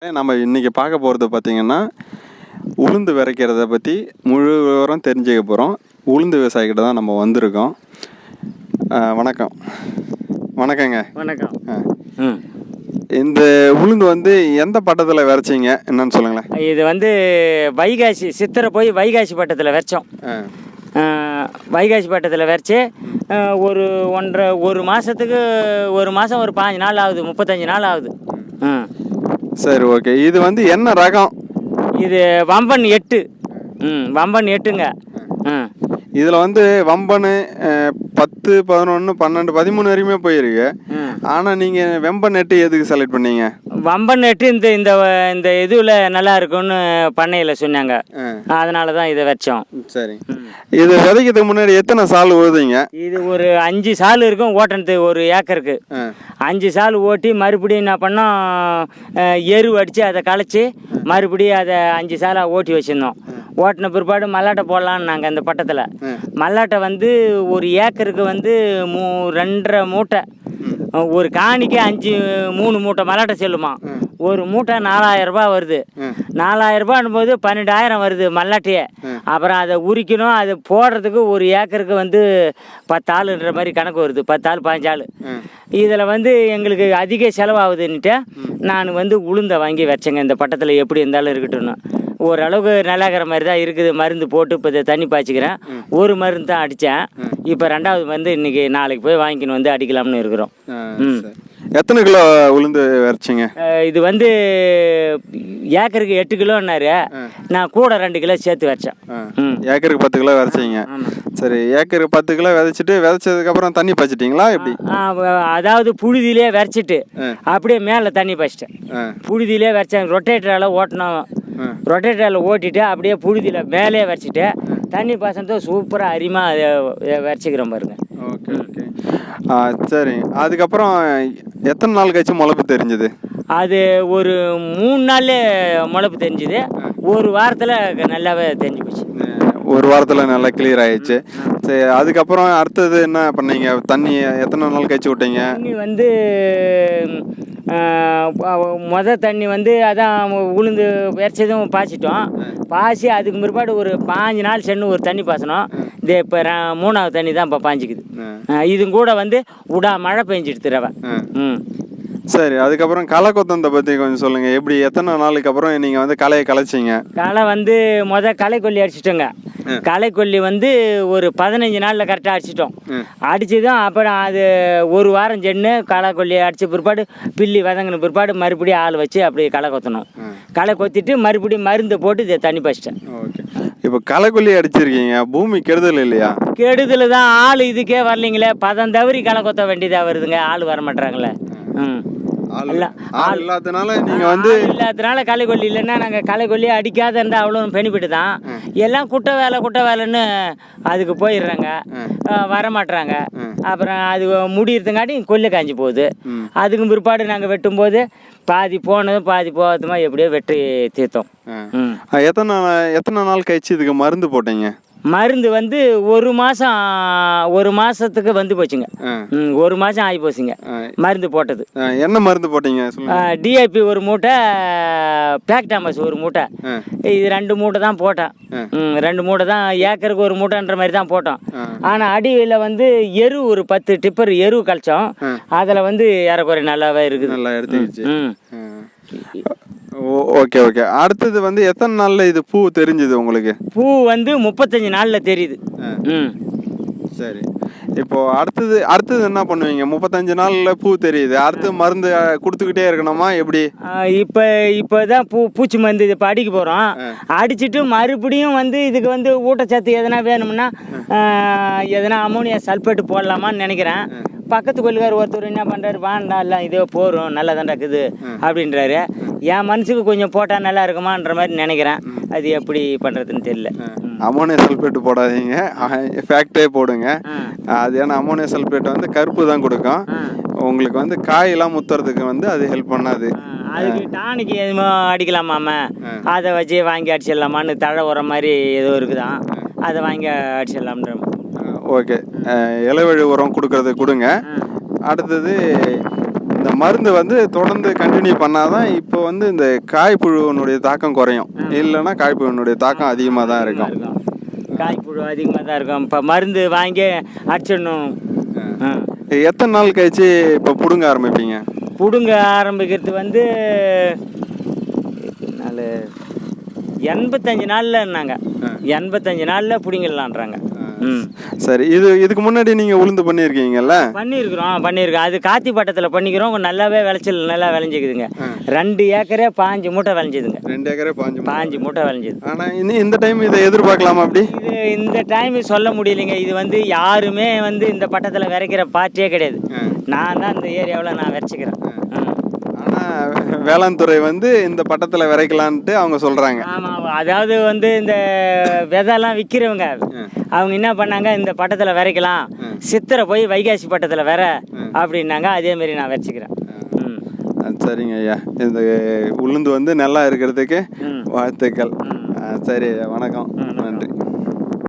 நம்ம இன்னைக்கு பார்க்க போகிறது பார்த்தீங்கன்னா உளுந்து விதைக்கிறத பற்றி முழு விவரம் தெரிஞ்சுக்க போகிறோம். உளுந்து விவசாயிகிட்ட தான் நம்ம வந்திருக்கோம். வணக்கம். வணக்கங்க. வணக்கம். இந்த உளுந்து வந்து எந்த பட்டத்தில் விதைச்சிங்க என்னன்னு சொல்லுங்களேன். இது வந்து வைகாசி சித்திரை போய் வைகாசி பட்டத்தில் விதைச்சோம். வைகாசி பட்டத்தில் விதைச்சி ஒரு மாதத்துக்கு ஒரு மாதம் ஒரு 5 நாள் ஆகுது, 35 நாள் ஆகுது. சரி, ஓகே. இது வந்து என்ன ரகம்? இது வம்பன் 8. வம்பன் 8ங்க. இதில் வந்து வம்பன் 10, 11, 12, 13 வரையுமே போயிருக்கு. ஆனால் நீங்கள் வெம்பன் 8 எதுக்கு செலக்ட் பண்ணீங்க? வம்பன் 8 இந்த இந்த இதுவில் நல்லா இருக்கும்னு பண்ணையில் சொன்னாங்க, அதனால தான் இதை வச்சோம். சரி, இது விதைக்கிறதுக்கு முன்னாடி எத்தனை சால் ஓதுங்க? இது ஒரு 5 சால் இருக்கும் ஓட்டுறது, ஒரு ஏக்கருக்கு 5 சால் ஓட்டி மறுபடியும் என்ன பண்ணோம், எரு அடித்து அதை களைச்சி மறுபடியும் அதை 5 சாலாக ஓட்டி வச்சுருந்தோம். ஓட்டின பிற்பாடு மல்லாட்டை போடலான்னு நாங்கள் அந்த பட்டத்தில். மல்லாட்டை வந்து ஒரு ஏக்கருக்கு வந்து 2.5 மூட்டை, ஒரு காணிக்கு 3 மூட்டை மல்லாட்டை செல்லுமா. ஒரு மூட்டை 4000 ரூபாய் வருது. 4000 ரூபாய்னும் போது 12,000 வருது மல்லாட்டையே. அப்புறம் அதை உரிக்கணும், அது போடுறதுக்கு ஒரு ஏக்கருக்கு வந்து 10 ஆளுன்ற மாதிரி கணக்கு வருது. 10 ஆள் 15 ஆள். இதில் வந்து எங்களுக்கு அதிக செலவாகுதுன்னுட்டு நான் வந்து உளுந்தை வாங்கி வச்சேங்க. இந்த பட்டத்தில் எப்படி இருந்தாலும் இருக்கட்டும்னு ஓரளவுக்கு நல்லாக்கிற மாதிரி தான் இருக்குது. மருந்து போட்டு இப்போ தண்ணி பாய்ச்சிக்கிறேன். ஒரு மருந்து தான் அடித்தேன். இப்போ 2வது மருந்து இன்றைக்கி நாளைக்கு போய் வாங்கிக்கின்னு வந்து அடிக்கலாம்னு இருக்கிறோம். எத்தனை கிலோ உளுந்து விதைச்சிங்க? இது வந்து ஏக்கருக்கு 8 கிலோன்னாரு. நான் கூட 2 கிலோ சேர்த்து வச்சேன். ஏக்கருக்கு 10 கிலோ விதைச்சிங்க. சரி, ஏக்கருக்கு 10 கிலோ விதைச்சதுக்கப்புறம் தண்ணி பாய்ச்சிட்டிங்களா எப்படி? அதாவது புழுதியிலே விதைச்சிட்டு அப்படியே மேலே தண்ணி பாய்ச்சிட்டேன். புழுதியிலே விதைச்சேன். ரொட்டேட்டரால் ஓட்டணும். ரொட்டேட்டரில் ஓட்டிட்டு அப்படியே புழுதியில் மேலே வச்சுட்டு தண்ணி பாசனத்தை சூப்பராக அருமையாக வரைச்சிக்கிறோம் பாருங்க. Okay okay. சரி, அதுக்கப்புறம் எத்தனை நாள் கழிச்சு முளைப்பு தெரிஞ்சுது? அது ஒரு 3 நாள்லே முளைப்பு தெரிஞ்சுது. ஒரு வாரத்தில் நல்லாவே தெரிஞ்சு போச்சு. ஒரு வாரத்தில் நல்லா கிளியர் ஆயிடுச்சு. சரி, அதுக்கப்புறம் அடுத்தது என்ன பண்ணீங்க? தண்ணி எத்தனை நாள் கழிச்சு விட்டீங்க? தண்ணி வந்து தண்ணி வந்து அதான் உளுந்து விரைச்சதும் பாய்ச்சிட்டோம். பாய்ச்சி அதுக்கு பிற்பாடு ஒரு 5 நாள் சென்று ஒரு தண்ணி பாய்ச்சணும். இது இப்போ 3வது தண்ணி தான் இப்போ பாய்ஞ்சிக்குது. இது கூட வந்து மழை பெஞ்சிடுது ரவை. சரி, அதுக்கப்புறம் களை கொத்தந்தை பற்றி கொஞ்சம் சொல்லுங்கள். எப்படி எத்தனை நாளுக்கு அப்புறம் நீங்கள் வந்து களையை களைச்சிங்க? களை வந்து களை கொல்லி அடிச்சிட்டோங்க. களை கொல்லி வந்து ஒரு 15 நாளில் கரெக்டாக அடிச்சிட்டோம். அடிச்சதும் அப்புறம் அது ஒரு வாரம் சென்று களை கொல்லி அடித்த பிற்பாடு பில்லி வதங்கின பிற்பாடு மறுபடியும் ஆள் வச்சு அப்படியே களை கொத்தணும். களை கொத்திட்டு மறுபடியும் மருந்து போட்டு இதை தண்ணி பாய்ச்சிட்டேன். ஓகே. இப்போ களை கொல்லி அடிச்சிருக்கீங்க, பூமி கெடுதல் இல்லையா? கெடுதல் தான். ஆள் இதுக்கே வரலைங்களே, பதம் தவறி களை கொத்த வேண்டியதாக வருதுங்க. ஆள் வர மாட்டாங்களே. ஆள் இல்லாதனால நீங்கள் வந்து இல்லாதனால களை கொல்லி இல்லைன்னா நாங்கள் களை கொல்லி அடிக்காத இருந்தால் அவ்வளோ பெனிஃபிட் தான். எல்லாம் குட்டை வேலைன்னு அதுக்கு போயிடுறாங்க, வரமாட்டுறாங்க. அப்புறம் அது முடியறதுங்காட்டி கொல்லை காஞ்சி போகுது. அதுக்கும் பிற்பாடு நாங்கள் வெட்டும்போது பாதி போனதும் பாதி போகாதமா எப்படியோ வெட்டி தீர்த்தோம். எத்தனை நாள் கழிச்சு இதுக்கு மருந்து போட்டீங்க? மருந்து வந்து ஒரு மாதத்துக்கு வந்து போச்சுங்க. ஒரு மாதம் ஆகி போச்சுங்க மருந்து போட்டது. என்ன மருந்து போட்டீங்க? டிஏபி ஒரு மூட்டை, பேக்டாமஸ் ஒரு மூட்டை. இது 2 மூட்டை தான் போட்டேன். 2 மூட்டை தான், ஏக்கருக்கு ஒரு மூட்டைன்ற மாதிரி தான் போட்டோம். ஆனால் அடியில் வந்து எரு ஒரு 10 டிப்பர் எரு கழிச்சோம். அதில் வந்து ஏறக்குறை நல்லாவே இருக்குது. நல்லா எடுத்துக்கிச்சு. Okay okay. அடுத்தது வந்து எத்தனை நாளில் இது பூ தெரிஞ்சுது உங்களுக்கு? பூ வந்து 35 நாளில் தெரியுது. சரி, இப்போ அடுத்தது என்ன பண்ணுவீங்க? 35 நாளில் பூ தெரியுது, அடுத்து மருந்து கொடுத்துக்கிட்டே இருக்கணுமா எப்படி? இப்போ தான் பூச்சி மருந்து இப்போ அடிக்க போகிறோம். அடிச்சுட்டு மறுபடியும் வந்து இதுக்கு வந்து ஊட்டச்சத்து எதனா வேணும்னா எதனா அமோனியா சல்ஃபேட்டு போடலாமான்னு நினைக்கிறேன். பக்கத்து கொள்ளுக்கார் ஒருத்தர் என்ன பண்ணுறாரு, வாண்டா எல்லாம் இதே போகிறோம் நல்லா தான் இருக்குது அப்படின்றாரு. என் மனசுக்கு கொஞ்சம் போட்டால் நல்லா இருக்குமான்ற மாதிரி நினைக்கிறேன். அது எப்படி பண்ணுறதுன்னு தெரியல. அமோனியா சல்ஃபேட் போடாதீங்க, ஃபேக்டே போடுங்க. அது ஏன்னா அமோனியா சல்ஃபேட் வந்து கருப்பு தான் கொடுக்கும். உங்களுக்கு வந்து காயெல்லாம் முத்துறதுக்கு வந்து அது ஹெல்ப் பண்ணாது. அதுக்கு டானிக்கு எதுவும் அடிக்கலாமாம, அதை வச்சு வாங்கி அடிச்சிடலாமான்னு தழை உரம் மாதிரி ஏதோ இருக்குதான், அதை வாங்கி அடிச்சிடலாம்ன்ற. ஓகே, இலைவழி உரம் கொடுக்கறது கொடுங்க. அடுத்தது இந்த மருந்து வந்து தொடர்ந்து கண்டினியூ பண்ணாதான் இப்போ வந்து இந்த காய்ப்புழுவனுடைய தாக்கம் குறையும். இல்லைன்னா காய்ப்புழுவனுடைய தாக்கம் அதிகமாக தான் இருக்கும். காய்ப்புழு அதிகமாக தான் இருக்கும். இப்போ மருந்து வாங்கி அடிச்சிடணும். எத்தனை நாள் கழிச்சு இப்போ பிடுங்க ஆரம்பிப்பீங்க? பிடுங்க ஆரம்பிக்கிறது வந்து 85 நாள்லன்னாங்க. 85 நாளில் பிடிங்கிடலான்றாங்க. சரி, இதுக்கு முன்னாடி நீங்கள் உளுந்து பண்ணியிருக்கீங்கல்ல? பண்ணியிருக்கோம். அது காத்தி பட்டத்தில் பண்ணிக்கிறோம். நல்லாவே விளைச்சல் நல்லா விளைஞ்சிக்குதுங்க. 2 ஏக்கரே 5 மூட்டை விளைஞ்சிதுங்க. 2 ஏக்கரே 5 மூட்டை விளைஞ்சிது. ஆனால் இந்த டைம் இதை எதிர்பார்க்கலாமா? அப்படி இந்த டைம் சொல்ல முடியலைங்க. இது வந்து யாருமே வந்து இந்த பட்டத்தில் விதைக்கிற பார்ட்டியே கிடையாது. நான் தான் இந்த ஏரியாவில் நான் விதைச்சிக்கிறேன். ஆனால் வேளாண் துறை வந்து இந்த பட்டத்தில் விதைக்கலான்ட்டு அவங்க சொல்கிறாங்க. ஆமாம், அதாவது வந்து இந்த விதைலாம் விற்கிறவங்க அவங்க என்ன பண்ணாங்க, இந்த பட்டத்தில் விதைக்கலாம், சித்திரை போய் வைகாசி பட்டத்தில் விதை அப்படின்னாங்க. அதேமாரி நான் விதைச்சிக்கிறேன். சரிங்க ஐயா, இந்த உளுந்து வந்து நல்லா இருக்கிறதுக்கு வாழ்த்துக்கள். சரி, வணக்கம், நன்றி.